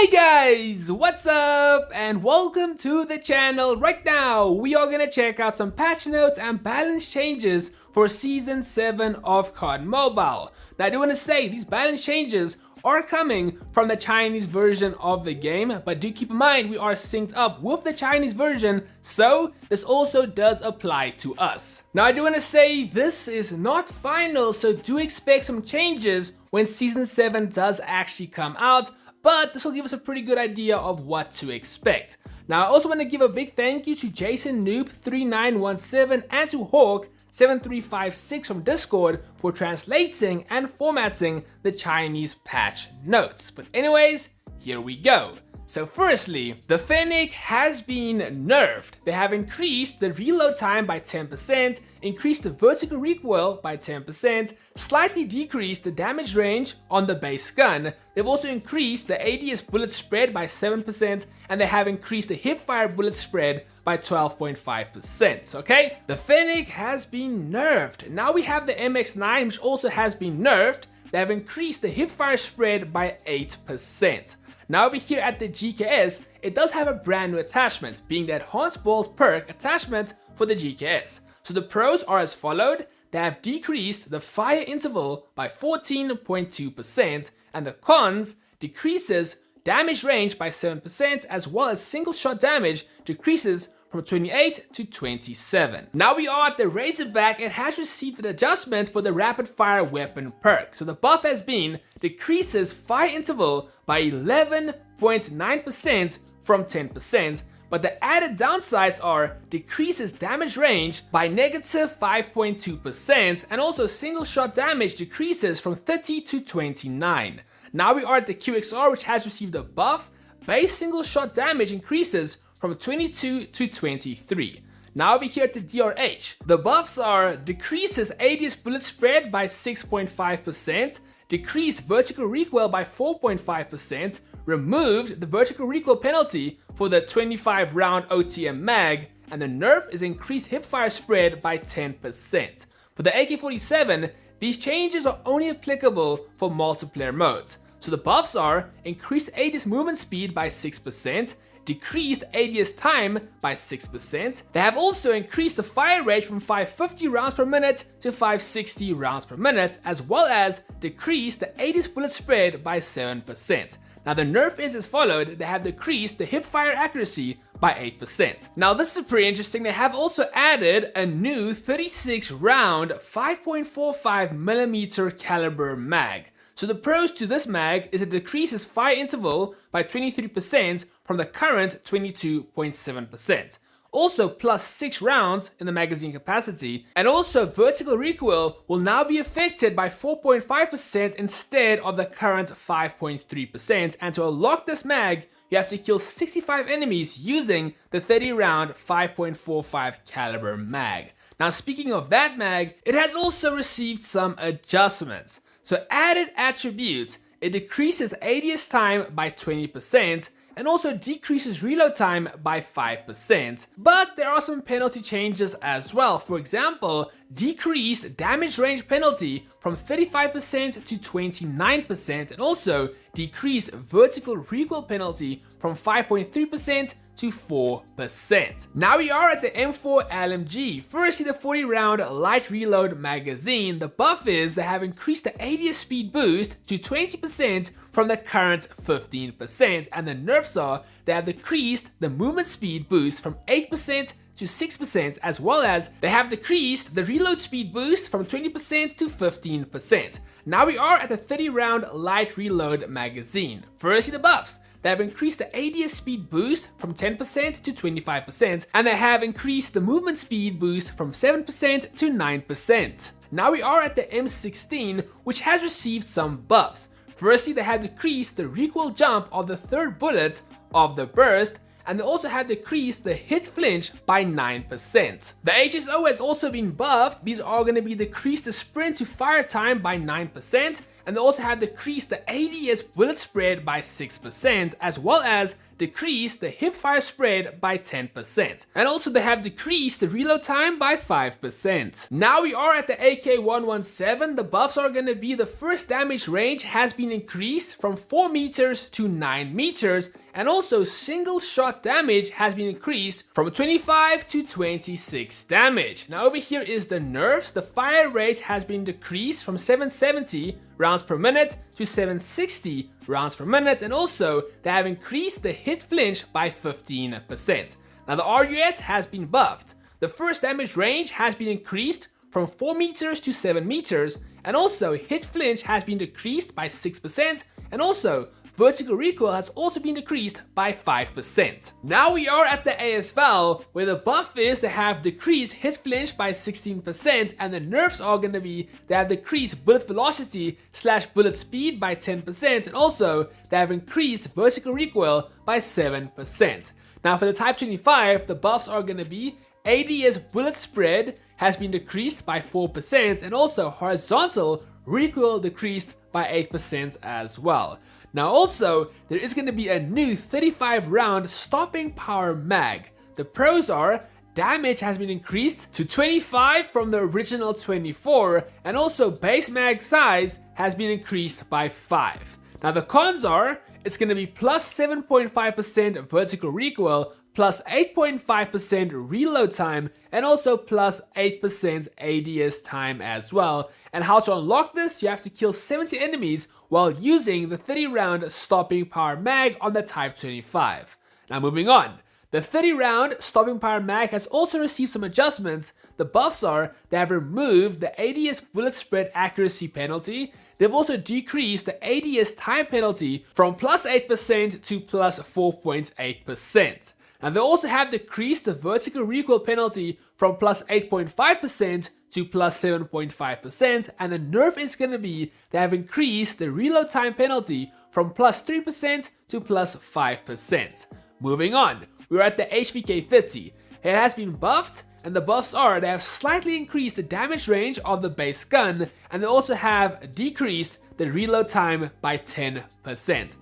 Hey guys, what's up and welcome to the channel. Right now we are gonna check out some patch notes and balance changes for season 7 of COD Mobile. Now I do want to say these balance changes are coming from the Chinese version of the game, but do keep in mind we are synced up with the Chinese version, so this also does apply to us. Now I do want to say this is not final, so do expect some changes when season 7 does actually come out, but this will give us a pretty good idea of what to expect. Now I also want to give a big thank you to Jason Noob 3917 and to Hawk 7356 from Discord for translating and formatting the Chinese patch notes. But anyways, here we go. So firstly, the Fennec has been nerfed. They have increased the reload time by 10%, increased the vertical recoil by 10%, slightly decreased the damage range on the base gun. They've also increased the ADS bullet spread by 7%, and they have increased the hipfire bullet spread by 12.5%, okay? The Fennec has been nerfed. Now we have the MX9, which also has been nerfed. They have increased the hipfire spread by 8%. Now over here at the GKS, it does have a brand new attachment, being the Enhanced Bolt perk attachment for the GKS. So the pros are as followed. They have decreased the fire interval by 14.2%, and the cons decreases damage range by 7%, as well as single shot damage decreases from 28 to 27. Now we are at the Razorback. It has received an adjustment for the rapid fire weapon perk. So the buff has been decreases fire interval by 11.9% from 10%, but the added downsides are decreases damage range by negative 5.2%, and also single shot damage decreases from 30 to 29. Now we are at the QXR, which has received a buff. Base single shot damage increases from 22 to 23. Now over here at the DRH, the buffs are decreases ADS bullet spread by 6.5%, decreased vertical recoil by 4.5%, removed the vertical recoil penalty for the 25 round OTM mag, and the nerf is increased hipfire spread by 10%. For the AK-47, these changes are only applicable for multiplayer modes. So the buffs are increased ADS movement speed by 6%, decreased ADS time by 6%. They have also increased the fire rate from 550 rounds per minute to 560 rounds per minute, as well as decreased the ADS bullet spread by 7%. Now the nerf is as followed. They have decreased the hipfire accuracy by 8%. Now this is pretty interesting. They have also added a new 36 round 5.45mm caliber mag. So the pros to this mag is it decreases fire interval by 23% from the current 22.7%. Also plus 6 rounds in the magazine capacity, and also vertical recoil will now be affected by 4.5% instead of the current 5.3%, and to unlock this mag you have to kill 65 enemies using the 30 round 5.45 caliber mag. Now speaking of that mag, it has also received some adjustments. So added attributes, it decreases ADS time by 20% and also decreases reload time by 5%. But there are some penalty changes as well. For example, decreased damage range penalty from 35% to 29%, and also decreased vertical recoil penalty from 5.3% to 4%. Now we are at the M4 LMG. Firstly, the 40 round light reload magazine. The buff is they have increased the ADS speed boost to 20% from the current 15%, and the nerfs are they have decreased the movement speed boost from 8% to 6%, as well as they have decreased the reload speed boost from 20% to 15%. Now we are at the 30 round light reload magazine. Firstly, the buffs. They have increased the ADS speed boost from 10% to 25%, and they have increased the movement speed boost from 7% to 9%. Now we are at the M16, which has received some buffs. Firstly, they have decreased the recoil jump of the third bullet of the burst, and they also have decreased the hit flinch by 9%. The HSO has also been buffed. These are going to be decreased the sprint to fire time by 9%, and they also have decreased the ADS bullet spread by 6%, as well as decreased the hipfire spread by 10%. And also they have decreased the reload time by 5%. Now we are at the AK-117. The buffs are going to be the first damage range has been increased from 4 meters to 9 meters, and also single shot damage has been increased from 25 to 26 damage. Now over here is the nerfs. The fire rate has been decreased from 770 rounds per minute to 760 rounds per minute, and also they have increased the hit flinch by 15%. Now the RUS has been buffed. The first damage range has been increased from 4 meters to 7 meters, and also hit flinch has been decreased by 6%, and also vertical recoil has also been decreased by 5%. Now we are at the ASVAL, where the buff is they have decreased hit flinch by 16%, and the nerfs are going to be they have decreased bullet velocity / bullet speed by 10%, and also they have increased vertical recoil by 7%. Now for the Type 25, the buffs are going to be ADS bullet spread has been decreased by 4%, and also horizontal recoil decreased by 8% as well. Now also, there is going to be a new 35 round stopping power mag. The pros are damage has been increased to 25 from the original 24, and also base mag size has been increased by 5. Now the cons are, it's going to be plus 7.5% vertical recoil, plus 8.5% reload time, and also plus 8% ADS time as well. And how to unlock this, you have to kill 70 enemies while using the 30 round stopping power mag on the Type 25. Now moving on. The 30 round stopping power mag has also received some adjustments. The buffs are, they have removed the ADS bullet spread accuracy penalty. They've also decreased the ADS time penalty from plus 8% to plus 4.8%. And they also have decreased the vertical recoil penalty from plus 8.5% to plus 7.5%, and the nerf is going to be they have increased the reload time penalty from plus 3% to plus 5%. Moving on, we're at the HVK 30. It has been buffed, and the buffs are they have slightly increased the damage range of the base gun, and they also have decreased the reload time by 10%.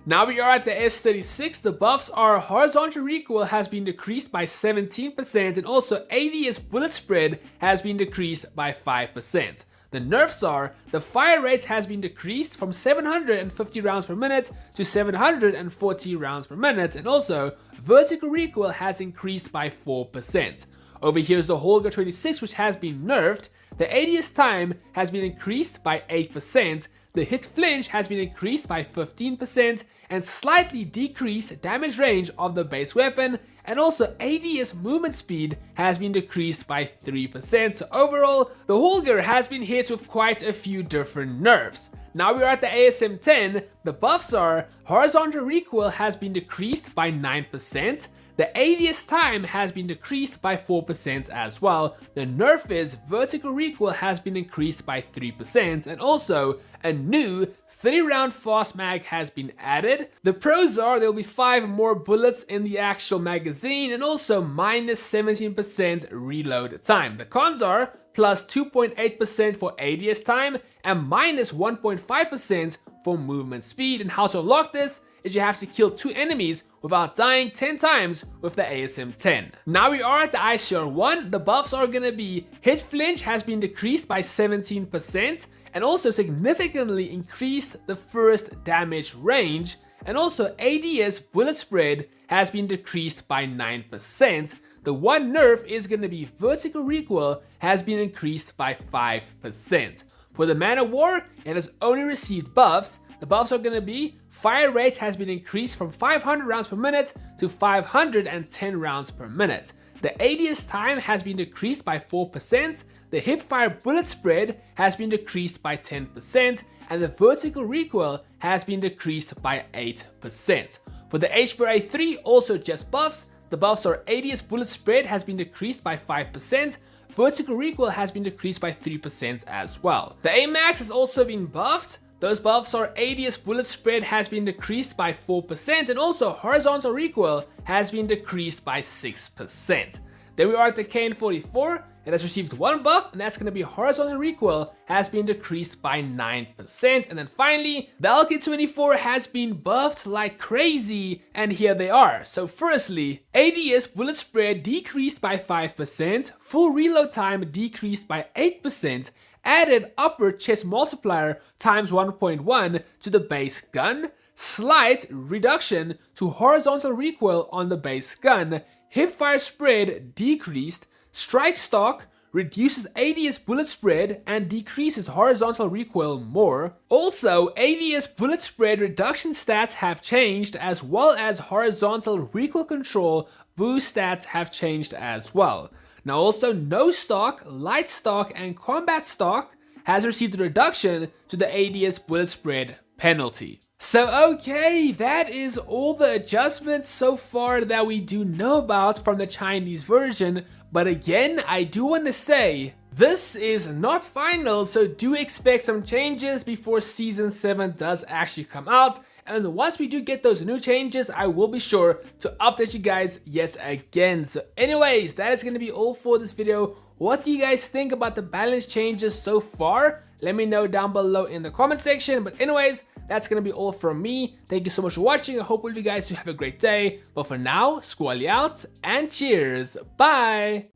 Now we are at the S36. The buffs are horizontal recoil has been decreased by 17%, and also ADS bullet spread has been decreased by 5%. The nerfs are the fire rate has been decreased from 750 rounds per minute to 740 rounds per minute, and also vertical recoil has increased by 4%. Over here is the Holger 26, which has been nerfed. The ADS time has been increased by 8%. The hit flinch has been increased by 15%, and slightly decreased damage range of the base weapon, and also ADS movement speed has been decreased by 3%. So overall, the Holger has been hit with quite a few different nerfs. Now we are at the ASM-10. The buffs are horizontal recoil has been decreased by 9%. The ADS time has been decreased by 4% as well. The nerf is vertical recoil has been increased by 3%, and also a new 30 round fast mag has been added. The pros are there will be 5 more bullets in the actual magazine, and also minus 17% reload time. The cons are plus 2.8% for ADS time and minus 1.5% for movement speed. And how to unlock this is you have to kill 2 enemies without dying 10 times with the ASM-10. Now we are at the ICR-1. The buffs are going to be hit flinch has been decreased by 17%, and also significantly increased the first damage range, and also ADS bullet spread has been decreased by 9%. The one nerf is going to be vertical recoil has been increased by 5%. For the Man of War, it has only received buffs. The buffs are going to be fire rate has been increased from 500 rounds per minute to 510 rounds per minute. The ADS time has been decreased by 4%. The hipfire bullet spread has been decreased by 10%, and the vertical recoil has been decreased by 8%. For the HBR-A3, also just buffs. The buffs are ADS bullet spread has been decreased by 5%. Vertical recoil has been decreased by 3% as well. The AMAX has also been buffed. Those buffs are ADS bullet spread has been decreased by 4%, and also horizontal recoil has been decreased by 6%. Then we are at the KN-44. it has received one buff, and that's going to be horizontal recoil has been decreased by 9%. And then finally, the LK24 has been buffed like crazy, and here they are. So firstly, ADS bullet spread decreased by 5%, full reload time decreased by 8%, added upper chest multiplier times 1.1 to the base gun, slight reduction to horizontal recoil on the base gun, hipfire spread decreased, strike stock reduces ADS bullet spread and decreases horizontal recoil more. Also, ADS bullet spread reduction stats have changed, as well as horizontal recoil control boost stats have changed as well. Now also, no stock, light stock, and combat stock has received a reduction to the ADS bullet spread penalty. So okay, that is all the adjustments so far that we do know about from the Chinese version, but again, I do want to say, this is not final, so do expect some changes before Season 7 does actually come out, and once we do get those new changes, I will be sure to update you guys yet again. So anyways, that is going to be all for this video. What do you guys think about the balance changes so far? Let me know down below in the comment section. But anyways, that's going to be all from me. Thank you so much for watching. I hope all of you guys do have a great day. But for now, Squally out and cheers. Bye.